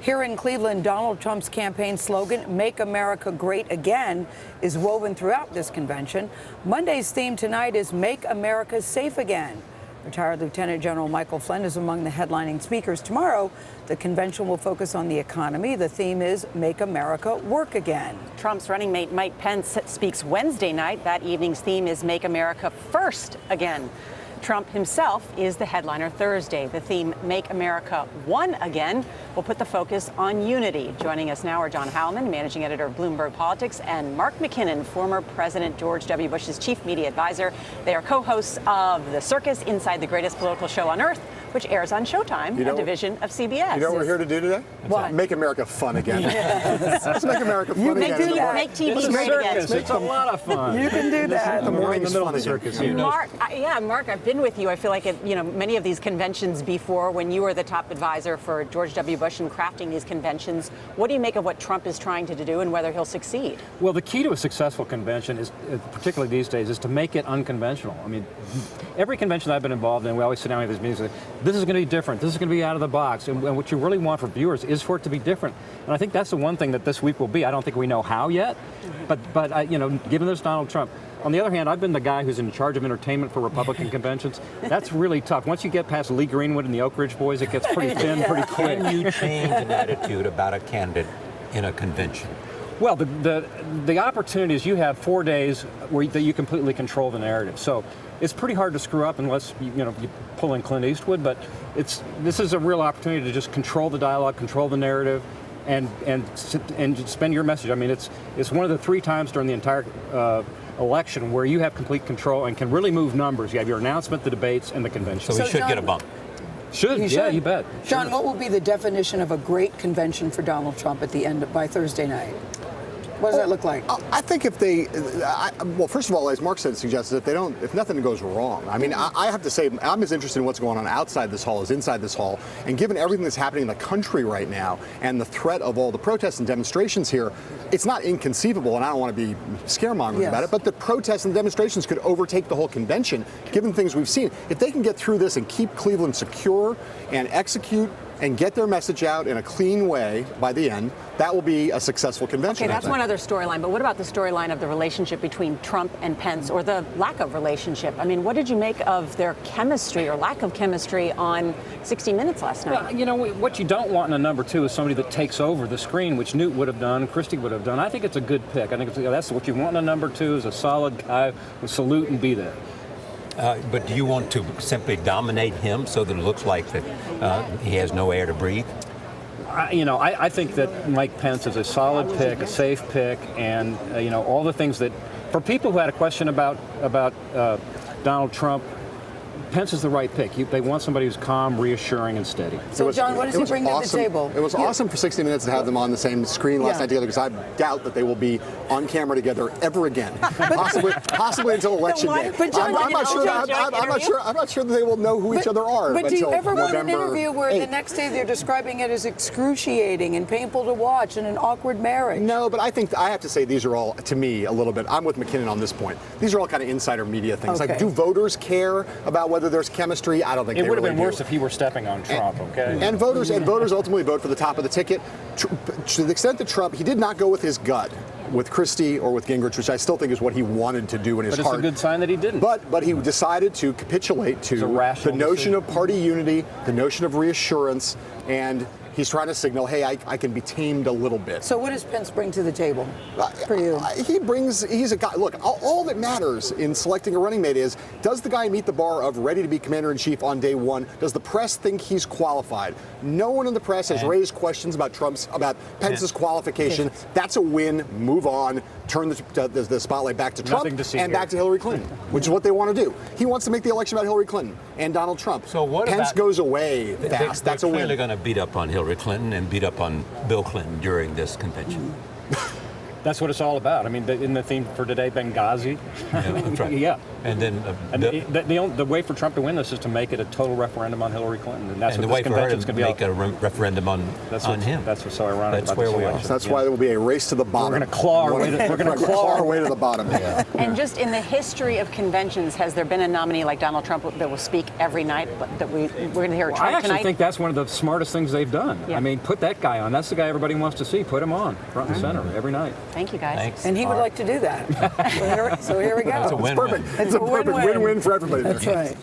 Here in Cleveland, Donald Trump's campaign slogan, "Make America Great Again," is woven throughout this convention. Monday's theme tonight is "Make America Safe Again." Retired Lieutenant General Michael Flynn is among the headlining speakers. Tomorrow, the convention will focus on the economy. The theme is "Make America Work Again." Trump's running mate Mike Pence speaks Wednesday night. That evening's theme is "Make America First Again." Trump himself is the headliner Thursday. The theme, "Make America One Again," will put the focus on unity. Joining us now are John Heilemann, managing editor of Bloomberg Politics, and Mark McKinnon, former President George W. Bush's chief media advisor. They are co-hosts of The Circus, Inside the Greatest Political Show on Earth, which airs on Showtime, a division of CBS. You know what we're here to do today? What? Make America fun again. Yes. Let's make America fun Make again. TV great again. It's a lot of fun. You can do that. The morning's fun again. Mark, Mark, I've been with you. I feel like at many of these conventions before, when you were the top advisor for George W. Bush in crafting these conventions. What do you make of what Trump is trying to do and whether he'll succeed? Well, the key to a successful convention is, particularly these days, is to make it unconventional. I mean, every convention I've been involved in, we always sit down and have these meetings and say, this is going to be different. This is going to be out of the box. And what you really want for viewers is for it to be different. And I think that's the one thing that this week will be. I don't think we know how yet, but given this Donald Trump. On the other hand, I've been the guy who's in charge of entertainment for Republican conventions. That's really tough. Once you get past Lee Greenwood and the Oak Ridge Boys, it gets pretty thin pretty quick. Can you change an attitude about a candidate in a convention? Well, the opportunity is you have 4 days where you completely control the narrative. So it's pretty hard to screw up unless you pull in Clint Eastwood. But this is a real opportunity to just control the dialogue, control the narrative, and spend your message. I mean, it's one of the 3 times during the entire election where you have complete control and can really move numbers. You have your announcement, the debates, and the convention. So we should get a bump. Yeah, you bet. John, what will be the definition of a great convention for Donald Trump at the end by Thursday night? What does that look like? I think if well, first of all, as Mark said, suggests if nothing goes wrong. I mean, I have to say, I'm as interested in what's going on outside this hall as inside this hall. And given everything that's happening in the country right now and the threat of all the protests and demonstrations here, it's not inconceivable, and I don't want to be scaremongering about it, but the protests and demonstrations could overtake the whole convention, given things we've seen. If they can get through this and keep Cleveland secure and execute and get their message out in a clean way by the end, that will be a successful convention. Okay, that's one other storyline. But what about the storyline of the relationship between Trump and Pence, or the lack of relationship? I mean, what did you make of their chemistry or lack of chemistry on 60 Minutes last night? Well, what you don't want in a number 2 is somebody that takes over the screen, which Newt would have done, Christie would have done. I think it's a good pick. I think that's what you want in a number 2 is a solid guy with salute and be there. But do you want to simply dominate him so that it looks like that he has no air to breathe? I think that Mike Pence is a solid pick, a safe pick, and all the things that, for people who had a question about Donald Trump, Pence is the right pick. They want somebody who's calm, reassuring, and steady. So, John, what does he bring to the table? It was awesome for 60 Minutes to have them on the same screen last night together, because I doubt that they will be on camera together ever again, possibly until election day. But John, I'm not sure that they will know who each other are. But do you ever want an November interview where 8th. the next day they're describing it as excruciating and painful to watch and an awkward marriage? No, but I think I have to say these are all, to me, a little bit. I'm with McKinnon on this point. These are all kind of insider media things. Okay. Like, do voters care about whether there's chemistry? I don't think It they would have really been worse do. if he were stepping on Trump, okay? And voters ultimately vote for the top of the ticket. To the extent that Trump, he did not go with his gut, with Christie or with Gingrich, which I still think is what he wanted to do in his But heart. it's a good sign that he didn't. But he decided to capitulate to It's a rational the notion decision. of party unity, the notion of reassurance, and he's trying to signal, hey, I can be tamed a little bit. So what does Pence bring to the table for you? He's a guy, look, all that matters in selecting a running mate is, does the guy meet the bar of ready to be commander-in-chief on day one? Does the press think he's qualified? No one in the press has raised questions about Pence's qualification. That's a win. Move on. Turn the spotlight back to Trump and back to Hillary Clinton, which is what they want to do. He wants to make the election about Hillary Clinton and Donald Trump. So what Pence goes away fast. That's a win. They're clearly going to beat up on Hillary Clinton and beat up on Bill Clinton during this convention. That's what it's all about. I mean, in the theme for today, Benghazi. Yeah, that's right. Yeah. And then The way for Trump to win this is to make it a total referendum on Hillary Clinton, and that's and what the way this for her convention's to going to be. make a referendum on him. That's what's so ironic That's about where this we are. election. So that's why there will be a race to the bottom. We're going to claw our way to, We're going to claw our way to the bottom. Yeah. And just in the history of conventions, has there been a nominee like Donald Trump that will speak every night? That we're going to hear I Trump actually tonight? think that's one of the smartest things they've done. Yeah. I mean, put that guy on. That's the guy everybody wants to see. Put him on, front and center, every night. Thank you, guys. Thanks. And he would like to do that. So here we go. It's a win-win. Perfect. It's a perfect win-win. win-win for everybody. That's right.